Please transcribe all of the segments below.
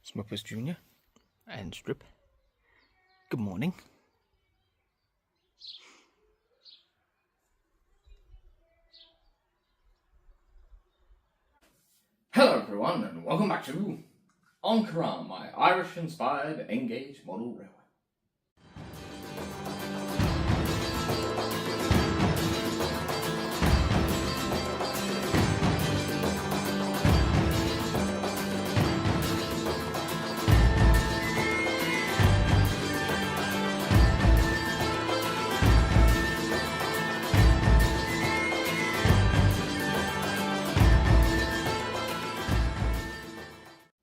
Smuppers Jr. and Strip. Good morning. Hello everyone and welcome back to An Coirean, my Irish-inspired N-gauge model railway.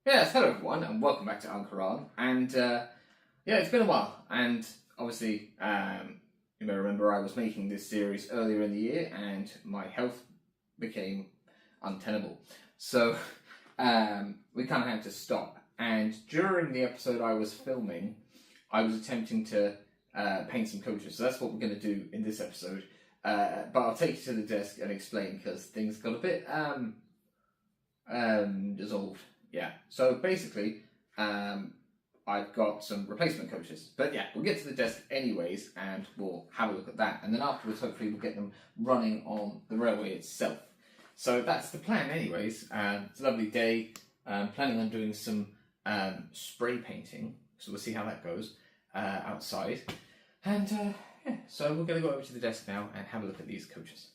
Yes, hello everyone and welcome back to An Coirean. And yeah, it's been a while, and obviously you may remember I was making this series earlier in the year and my health became untenable. So we kind of had to stop, and during the episode I was filming I was attempting to paint some coaches, so that's what we're going to do in this episode. But I'll take you to the desk and explain because things got a bit dissolved. Yeah, so basically, I've got some replacement coaches. But yeah, we'll get to the desk anyways, and we'll have a look at that. And then afterwards, hopefully, we'll get them running on the railway itself. So that's the plan anyways. It's a lovely day. Planning on doing some spray painting. So we'll see how that goes outside. And yeah, so we're going to go over to the desk now and have a look at these coaches.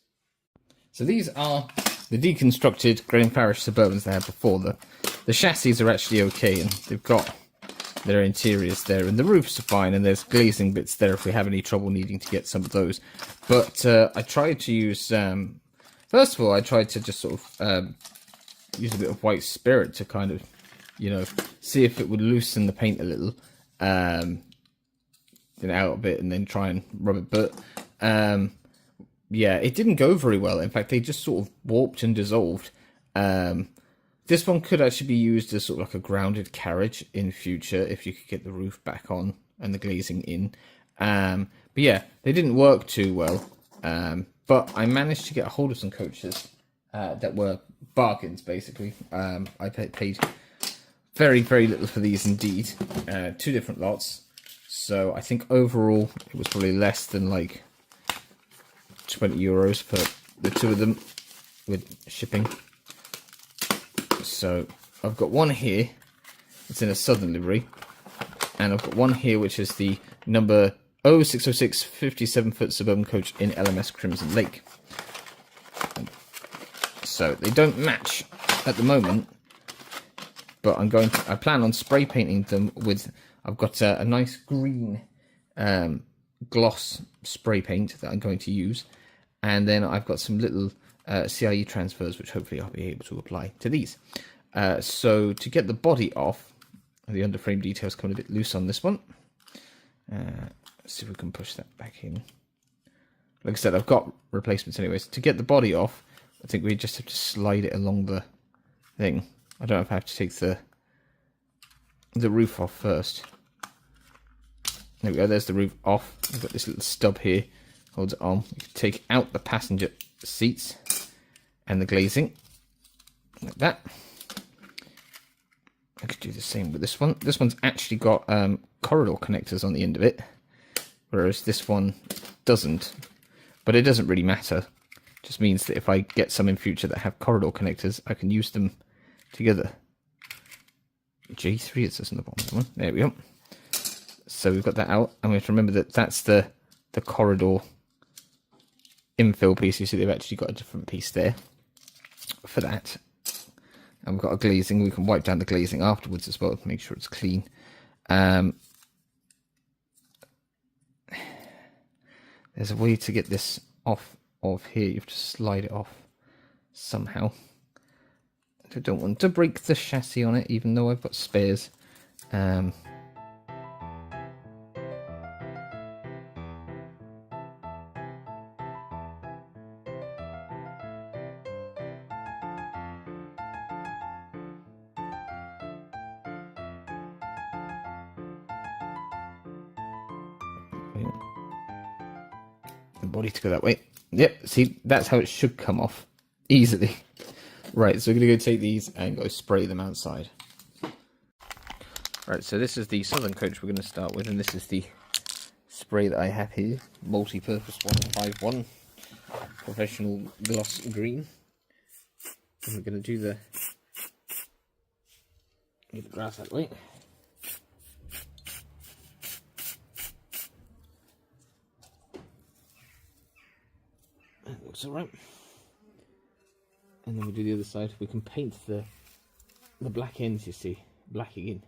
So these are the deconstructed Graham Parish Suburbans they had before. The chassis are actually okay, and they've got their interiors there, and the roofs are fine, and there's glazing bits there if we have any trouble needing to get some of those. But I tried to use, first of all, I tried to just sort of use a bit of white spirit to kind of, you know, see if it would loosen the paint a little, then out a bit, and then try and rub it. But yeah, it didn't go very well. In fact, they just sort of warped and dissolved. This one could actually be used as sort of like a grounded carriage in future if you could get the roof back on and the glazing in. But yeah, they didn't work too well. But I managed to get a hold of some coaches that were bargains, basically. I paid very, very little for these indeed. 2 different lots. So I think overall it was probably less than like €20 for the 2 of them with shipping. So I've got one here, it's in a southern livery, and I've got one here which is the number 0606 57-foot suburban coach in LMS Crimson Lake. So they don't match at the moment, but I plan on spray painting them with, I've got a nice green gloss spray paint that I'm going to use, and then I've got some little CIE transfers which hopefully I'll be able to apply to these. So to get the body off, the underframe details come a bit loose on this one. Let's see if we can push that back in. Like I said, I've got replacements anyways. To get the body off, I think we just have to slide it along the thing. I don't know if I have to take the roof off first. There we go, there's the roof off. I've got this little stub here, holds it on. You can take out the passenger seats and the glazing, like that. I could do the same with this one. This one's actually got corridor connectors on the end of it, whereas this one doesn't. But it doesn't really matter. It just means that if I get some in future that have corridor connectors, I can use them together. J3 it says on the bottom of the one. There we go. So we've got that out, and we have to remember that that's the corridor infill piece. You see they've actually got a different piece there for that. And we've got a glazing. We can wipe down the glazing afterwards as well to make sure it's clean. There's a way to get this off of here. You have to slide it off somehow. I don't want to break the chassis on it, even though I've got spares. The body to go that way. Yep, see, that's how it should come off easily. Right, so we're going to go take these and go spray them outside. Right, so this is the southern coach we're going to start with, and this is the spray that I have here, multi-purpose 151, professional gloss green. And we're going to do the grass that way. That looks alright. And then we do the other side. We can paint the black ends, you see, black again.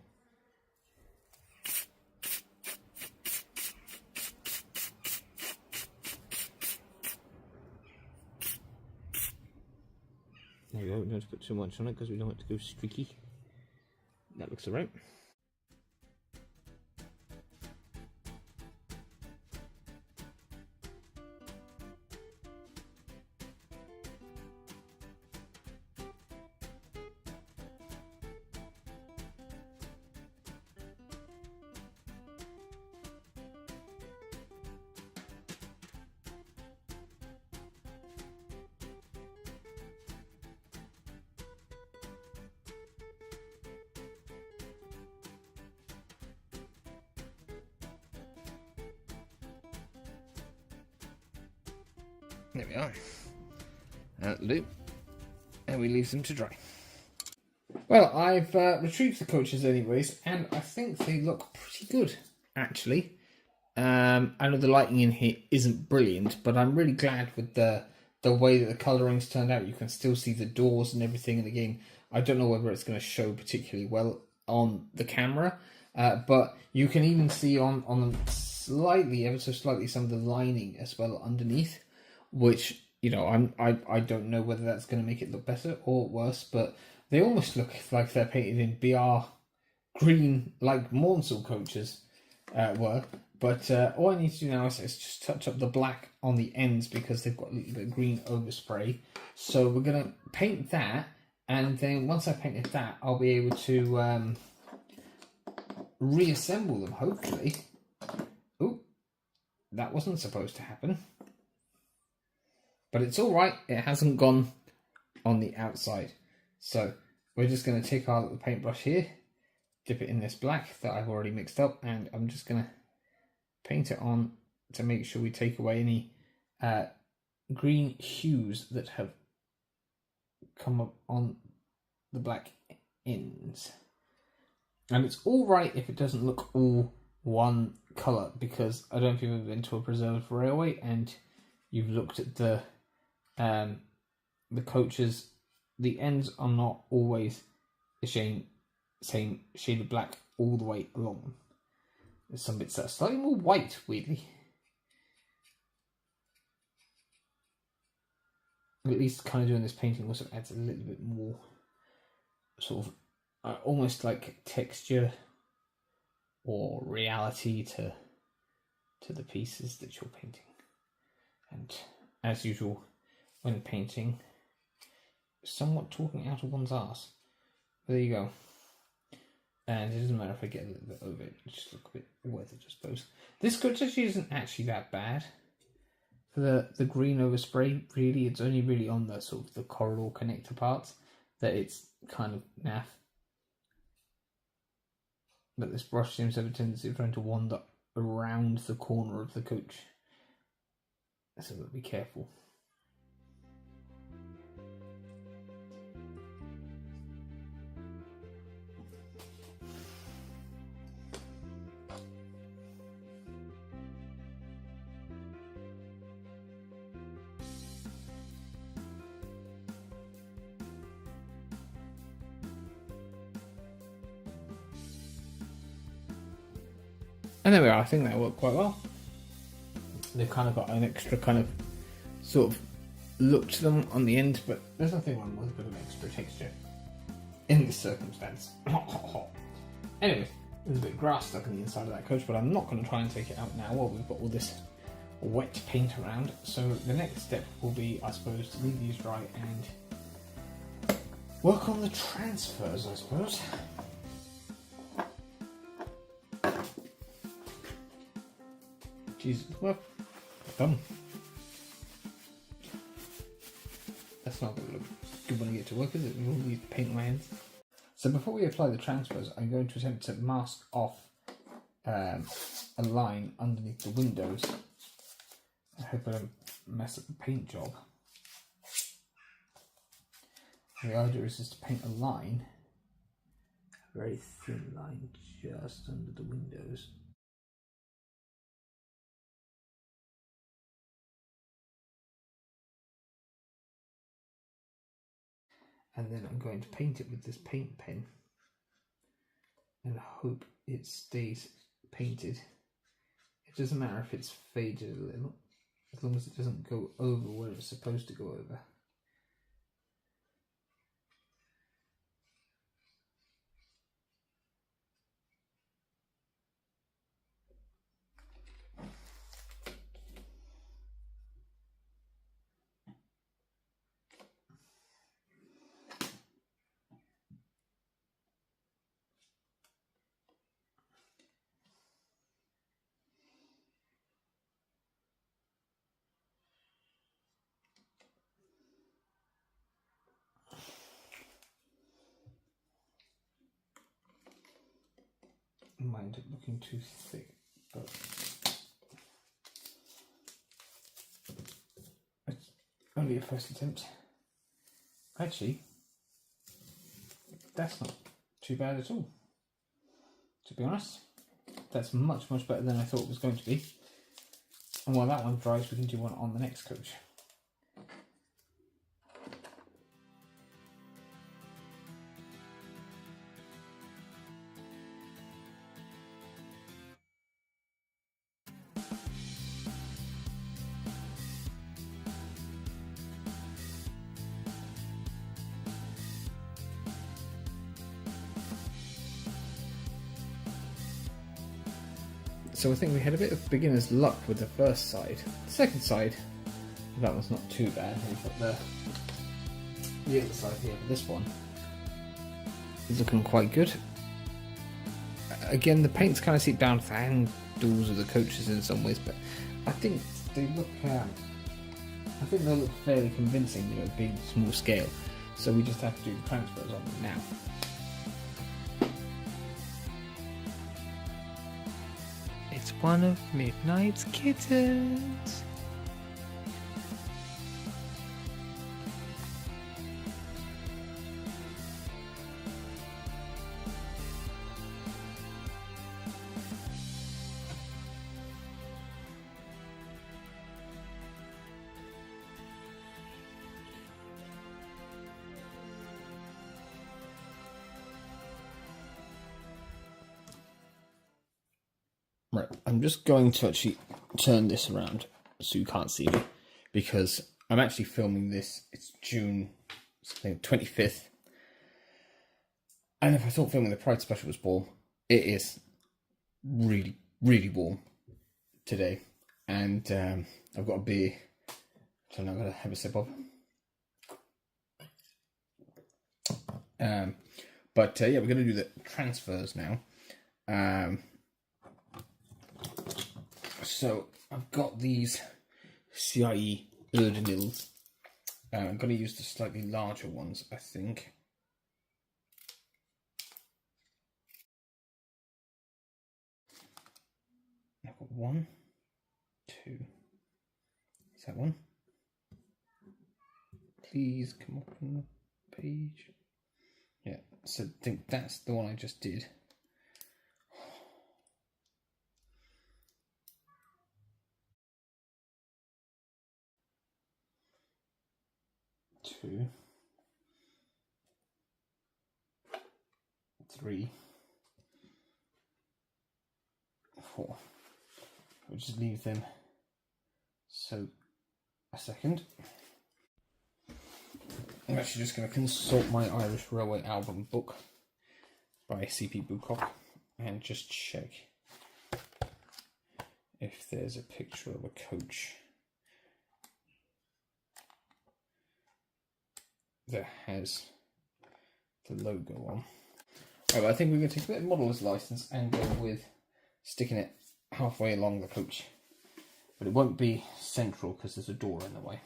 There we go, we don't have to put too much on it because we don't want it to go streaky. That looks alright. There we are. That'll do. And we leave them to dry. Well, I've retrieved the coaches anyways, and I think they look pretty good, actually. I know the lighting in here isn't brilliant, but I'm really glad with the way that the colouring's turned out. You can still see the doors and everything in the game. I don't know whether it's going to show particularly well on the camera, but you can even see on slightly, ever so slightly, some of the lining as well underneath. Which, you know, I don't know whether that's going to make it look better or worse, but they almost look like they're painted in BR green, like Mornsel coaches were. But all I need to do now is just touch up the black on the ends because they've got a little bit of green overspray. So we're going to paint that, and then once I've painted that, I'll be able to reassemble them, hopefully. Ooh, that wasn't supposed to happen. But it's all right. It hasn't gone on the outside. So we're just going to take our little paintbrush here, dip it in this black that I've already mixed up, and I'm just going to paint it on to make sure we take away any green hues that have come up on the black ends. And it's all right if it doesn't look all one colour, because I don't know if you've ever been to a preserved railway and you've looked at the coaches, the ends are not always the same shade of black all the way along. There's some bits that are slightly more white, weirdly. At least kind of doing this painting also adds a little bit more sort of almost like texture or reality to the pieces that you're painting. And as usual, when painting, somewhat talking out of one's arse. There you go. And it doesn't matter if I get a little bit over it, it just look a bit weathered, I suppose. This coach actually isn't actually that bad. For the green overspray, really, it's only really on the sort of the corridor connector parts that it's kind of naff. But this brush seems to have a tendency of trying to wander around the corner of the coach. So we'll be careful. And there we are, I think that worked quite well. They've kind of got an extra kind of sort of look to them on the end, but there's nothing wrong with a bit of extra texture in this circumstance. Anyway, there's a bit of grass stuck on the inside of that coach, but I'm not going to try and take it out now while we've got all this wet paint around. So the next step will be, I suppose, to leave these dry and work on the transfers, I suppose. Jesus, well, done. That's not going to look good when I get to work, is it? With all these paint on my hands. So before we apply the transfers, I'm going to attempt to mask off a line underneath the windows. I hope I don't mess up the paint job. The idea is just to paint a line, a very thin line just under the windows. And then I'm going to paint it with this paint pen and hope it stays painted. It doesn't matter if it's faded a little, as long as it doesn't go over where it's supposed to go over. It might end up looking too thick, but it's only a first attempt. Actually, that's not too bad at all, to be honest. That's much better than I thought it was going to be. And while that one dries, we can do one on the next coach. So I think we had a bit of beginner's luck with the first side. The second side, that one's not too bad. We've got the other side here, but this one is looking quite good. Again, the paint's kind of seeped down to the handles of the coaches in some ways, but I think they look fairly convincing, you know, being small scale. So we just have to do the transfers on them now. It's one of Midnight's kittens. Right, I'm just going to actually turn this around so you can't see me, because I'm actually filming this. It's June 25th, and if I thought filming the Pride special was warm, it is really warm today. And I've got a beer, so I'm not going to have a sip of. But yeah, we're going to do the transfers now. So I've got these CIE Erdinils. I'm going to use the slightly larger ones, I think. I've got 1, 2. Is that one? Please come up on the page. Yeah, so I think that's the one I just did. Two, 3, 4. We'll just leave them so a second. I'm actually just going to consult my Irish Railway album book by C.P. Bucock and just check if there's a picture of a coach that has the logo on. Right, I think we're going to take a bit of modeller's license and go with sticking it halfway along the coach, but it won't be central because there's a door in the way.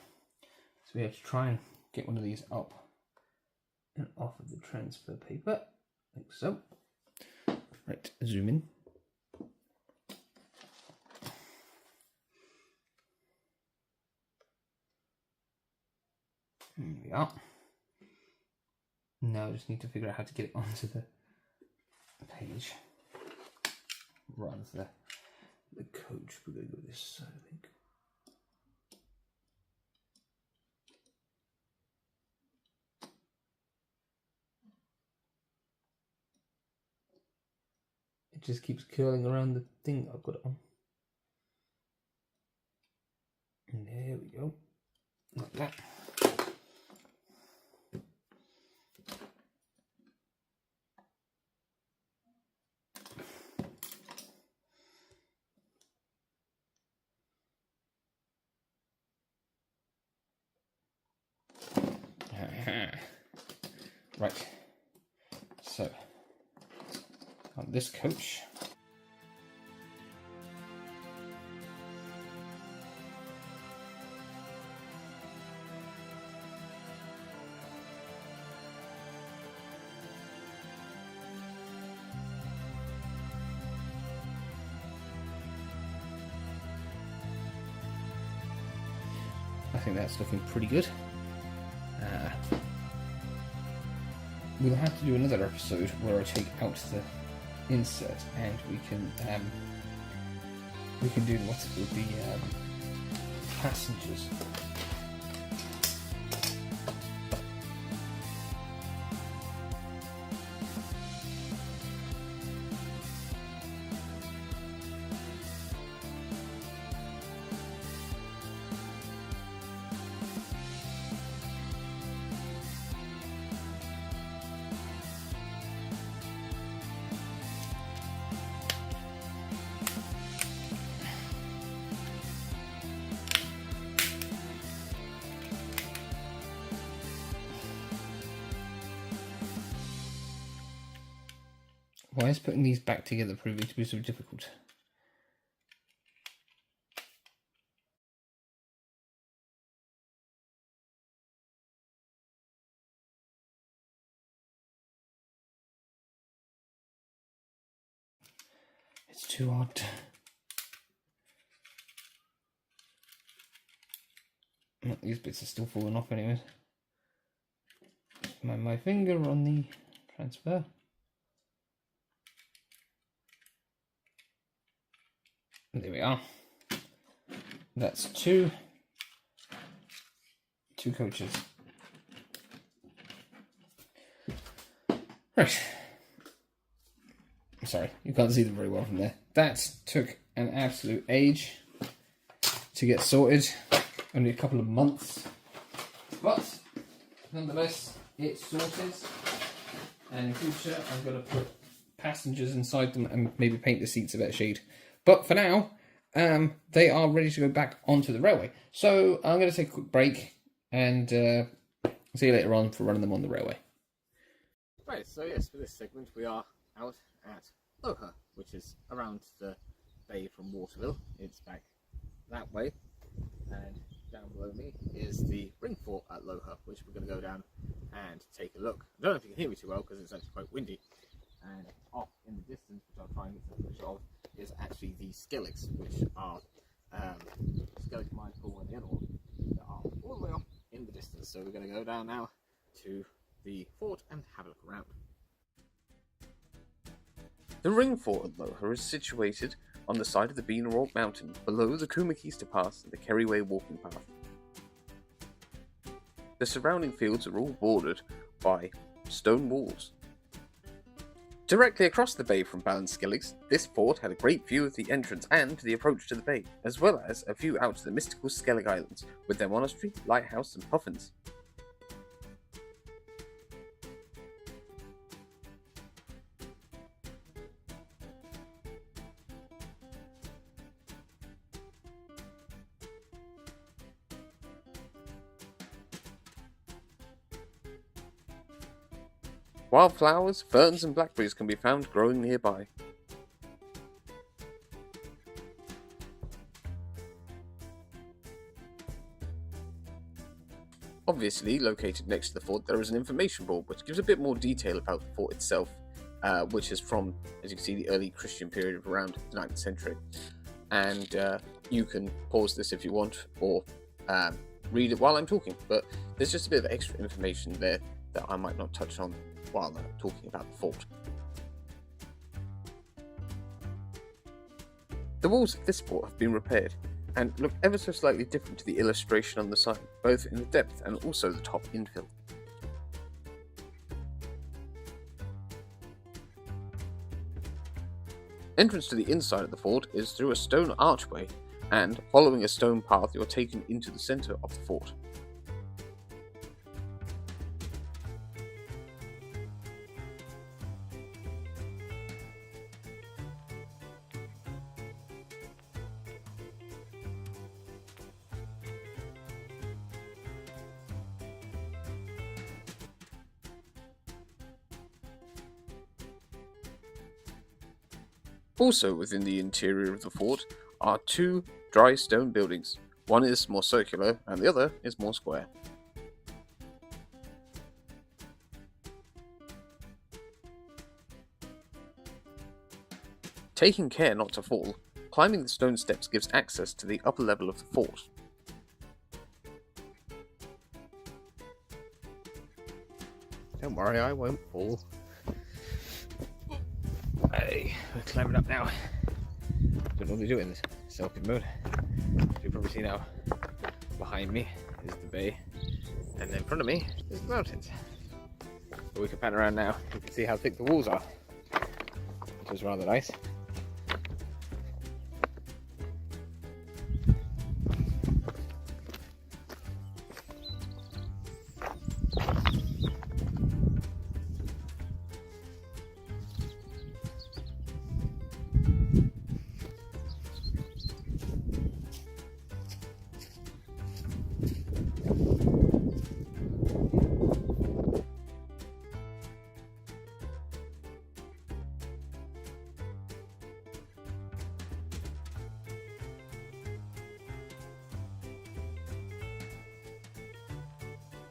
So we have to try and get one of these up and off of the transfer paper. like so. Right, zoom in. There we are. Now I just need to figure out how to get it onto the page. Rather than the coach. We're going to go this side, I think. It just keeps curling around the thing I've got it on. And there we go. Like that. Right, so on this coach, I think that's looking pretty good. We'll have to do another episode where I take out the insert and we can do what's it called, the passengers. Why is putting these back together proving to be so difficult? It's too hard. These bits are still falling off anyway. My finger on the transfer. There we are. That's two coaches. Right. Sorry, you can't see them very well from there. That took an absolute age to get sorted. Only a couple of months. But, nonetheless, it's sorted. And in future, I'm going to put passengers inside them and maybe paint the seats a better shade. But for now, they are ready to go back onto the railway. So I'm going to take a quick break and see you later on for running them on the railway. Right, so yes, for this segment we are out at Loher, which is around the bay from Waterville. It's back that way. And down below me is the ring fort at Loher, which we're going to go down and take a look. I don't know if you can hear me too well because it's actually quite windy. And off in the distance, which I'll try and get some footage of, is actually the Skelligs, which are Skellig Mine Pool and the other one that are all the way off in the distance. So we're going to go down now to the fort and have a look around. The ring fort at Loher is situated on the side of the Beaglington Mountain, below the Coomakeester Pass and the Kerryway walking path. The surrounding fields are all bordered by stone walls. Directly across the bay from Ballinskelligs, this fort had a great view of the entrance and the approach to the bay, as well as a view out to the mystical Skellig Islands, with their monastery, lighthouse and puffins. Wildflowers, ferns and blackberries can be found growing nearby. Obviously, located next to the fort there is an information board which gives a bit more detail about the fort itself, which is from, as you can see, the early Christian period of around the 9th century. And you can pause this if you want, or read it while I'm talking, but there's just a bit of extra information there that I might not touch on while I'm talking about the fort. The walls of this fort have been repaired and look ever so slightly different to the illustration on the side, both in the depth and also the top infill. Entrance to the inside of the fort is through a stone archway, and following a stone path you're taken into the centre of the fort. Also within the interior of the fort are two dry stone buildings. One is more circular and the other is more square. Taking care not to fall, climbing the stone steps gives access to the upper level of the fort. Don't worry, I won't fall. Hey, we're climbing up now. Don't normally do it in this selfie mode. As you've probably seen now, behind me is the bay, and in front of me is the mountains. But we can pan around now. You can see how thick the walls are, which is rather nice.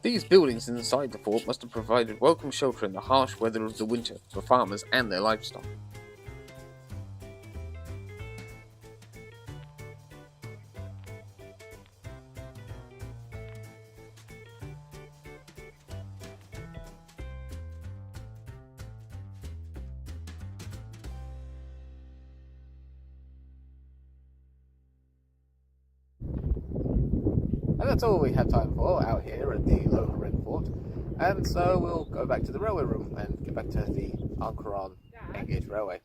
These buildings inside the fort must have provided welcome shelter in the harsh weather of the winter for farmers and their livestock. And that's all we have time for out here at the local Red Fort. And so we'll go back to the railway room and get back to the An Coirean Engage Railway.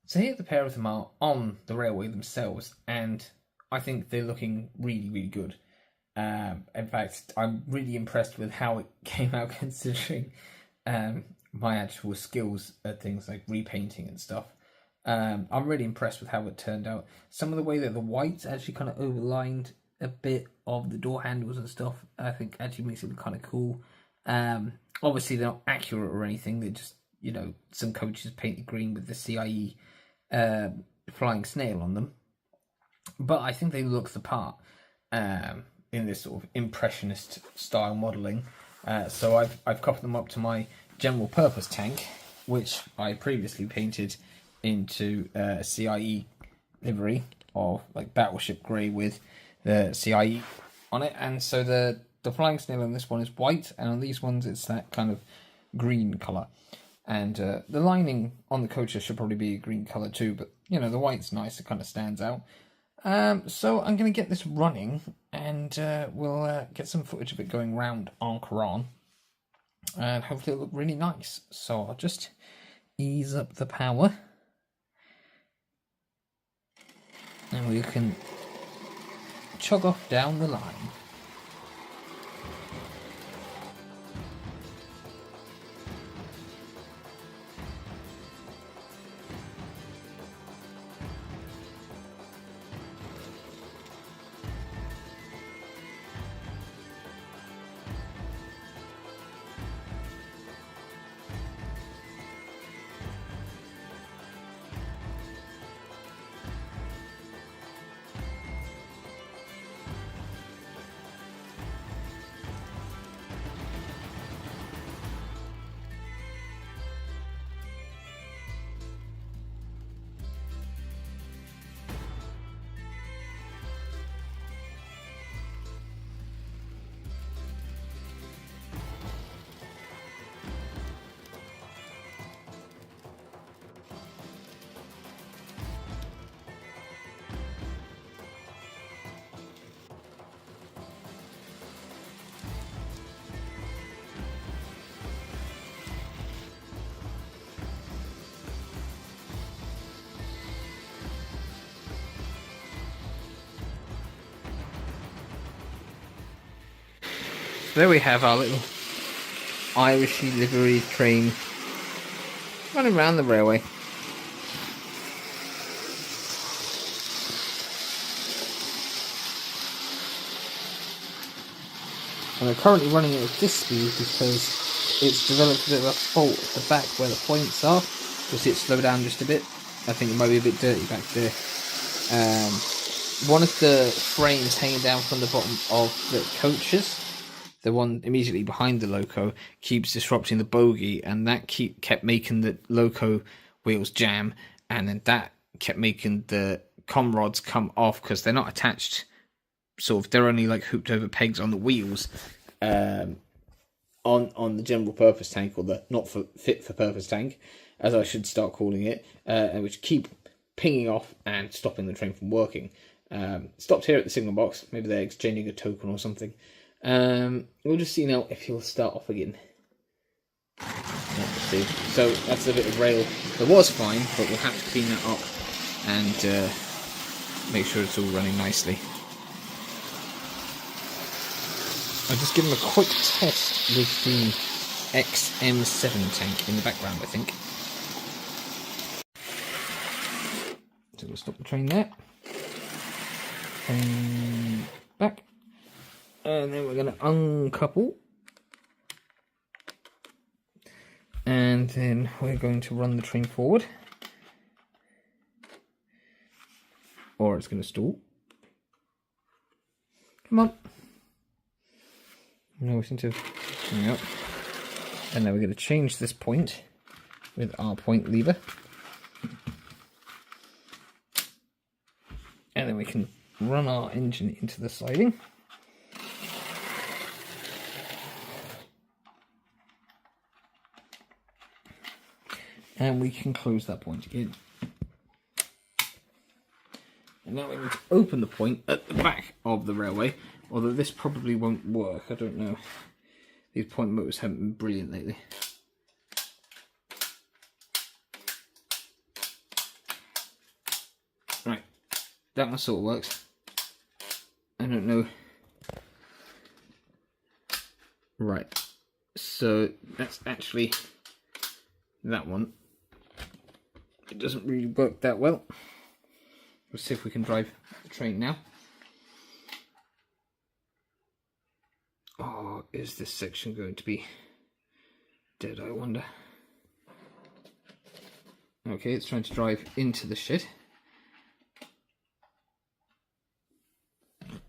So here the pair of them are on the railway themselves, and I think they're looking really, really good. In fact, I'm really impressed with how it came out, considering my actual skills at things like repainting and stuff. I'm really impressed with how it turned out. Some of the way that the whites actually kind of overlined a bit of the door handles and stuff, I think actually makes it look kind of cool. Obviously they're not accurate or anything, they're just, you know, some coaches painted green with the CIE flying snail on them. But I think they look the part in this sort of impressionist style modelling. So I've copied them up to my general purpose tank, which I previously painted into a CIE livery of like battleship grey with the CIE on it. And so the flying snail on this one is white, and on these ones it's that kind of green colour. And the lining on the coacher should probably be a green colour too, but you know, the white's nice, it kind of stands out. So I'm going to get this running, and we'll get some footage of it going round An Coirean, and hopefully it'll look really nice. So I'll just ease up the power, and we can chug off down the line. there we have our little Irishy livery train running around the railway. And we're currently running it at this speed because it's developed a bit of a fault at the back where the points are. You'll see it slow down just a bit. I think it might be a bit dirty back there. One of the frames hanging down from the bottom of the coaches, the one immediately behind the loco, keeps disrupting the bogie, and that kept making the loco wheels jam, and then that kept making the com rods come off because they're not attached. Sort of, they're only like hooped over pegs on the wheels, on the general purpose tank, or the not for fit for purpose tank, as I should start calling it, and which keep pinging off and stopping the train from working. Stopped here at the signal box. Maybe they're exchanging a token or something. We'll just see now if he'll start off again. Let's see. So that's a bit of rail that was fine, but we'll have to clean that up and make sure it's all running nicely. I'll just give him a quick test with the XM7 tank in the background, I think. So we'll stop the train there. And back. And then we're going to uncouple. And then we're going to run the train forward. Or it's going to stall. Come on. No, we seem to. Yep. And now we're going to change this point with our point lever. And then we can run our engine into the siding. And we can close that point again. And now we need to open the point at the back of the railway. Although this probably won't work, I don't know. These point motors haven't been brilliant lately. Right, that one sort of works. I don't know. Right, so that's actually that one. It doesn't really work that well. Let's see if we can drive the train now. Oh, is this section going to be dead, I wonder? Okay, it's trying to drive into the shed.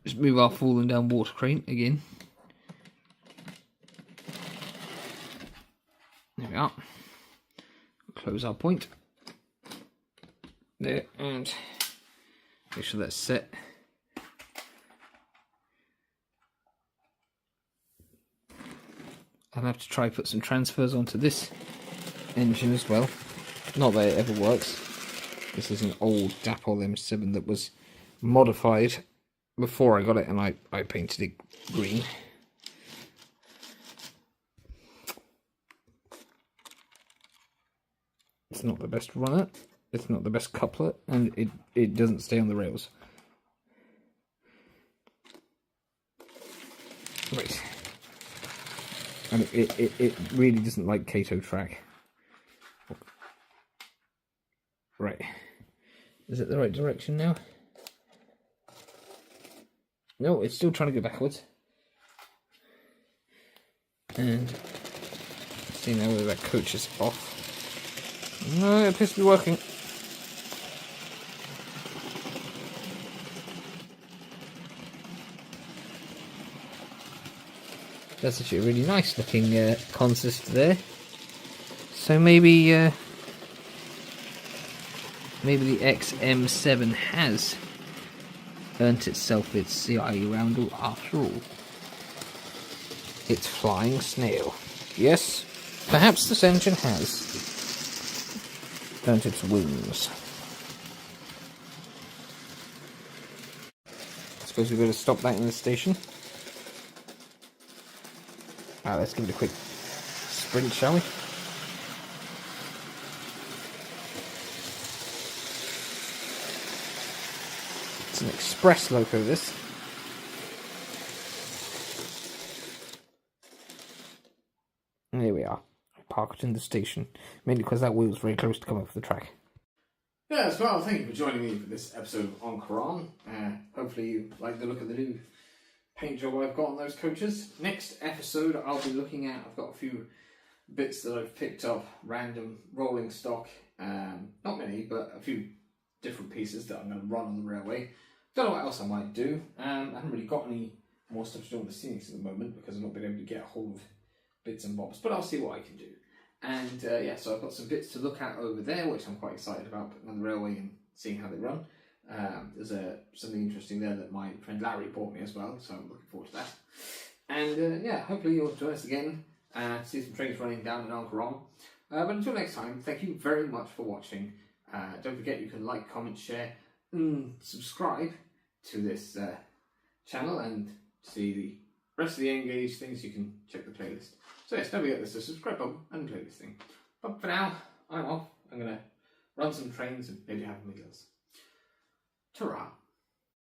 Just move our falling down water crane again. There we are. Close our point. There, and make sure that's set. I'll have to try put some transfers onto this engine as well. Not that it ever works. This is an old Dapol M7 that was modified before I got it, and I painted it green. It's not the best runner, it's not the best coupler, and it doesn't stay on the rails. Right. And it really doesn't like Kato track. Right. Is it the right direction now? No, it's still trying to go backwards. And see now whether that coach is off. No, it appears to be working. That's actually a really nice looking consist there. So maybe maybe the XM7 has earned itself its CIE roundel after all. It's flying snail. Yes, perhaps this engine has earned its wings. I suppose we better stop that in the station. Let's give it a quick sprint, shall we? It's an express loco, this. park it in the station, mainly because that wheel's very close to come off the track. Yes, well, thank you for joining me for this episode of An Coirean. Hopefully you like the look of the new paint job I've got on those coaches. Next episode I'll be looking at, I've got a few bits that I've picked up, random rolling stock, not many, but a few different pieces that I'm going to run on the railway. Don't know what else I might do. I haven't really got any more stuff to do on the scenics at the moment because I've not been able to get a hold of bits and bobs, but I'll see what I can do. And yeah, so I've got some bits to look at over there, which I'm quite excited about, putting on the railway and seeing how they run. There's something interesting there that my friend Larry bought me as well, so I'm looking forward to that. And yeah, hopefully you'll join us again to see some trains running down in An Coirean. But until next time, thank you very much for watching. Don't forget you can like, comment, share, and subscribe to this channel, and to see the rest of the Engage things you can check the playlist. So yes, don't forget there's a subscribe button and playlist thing. But for now, I'm off. I'm going to run some trains and maybe have meals. Ta-ra!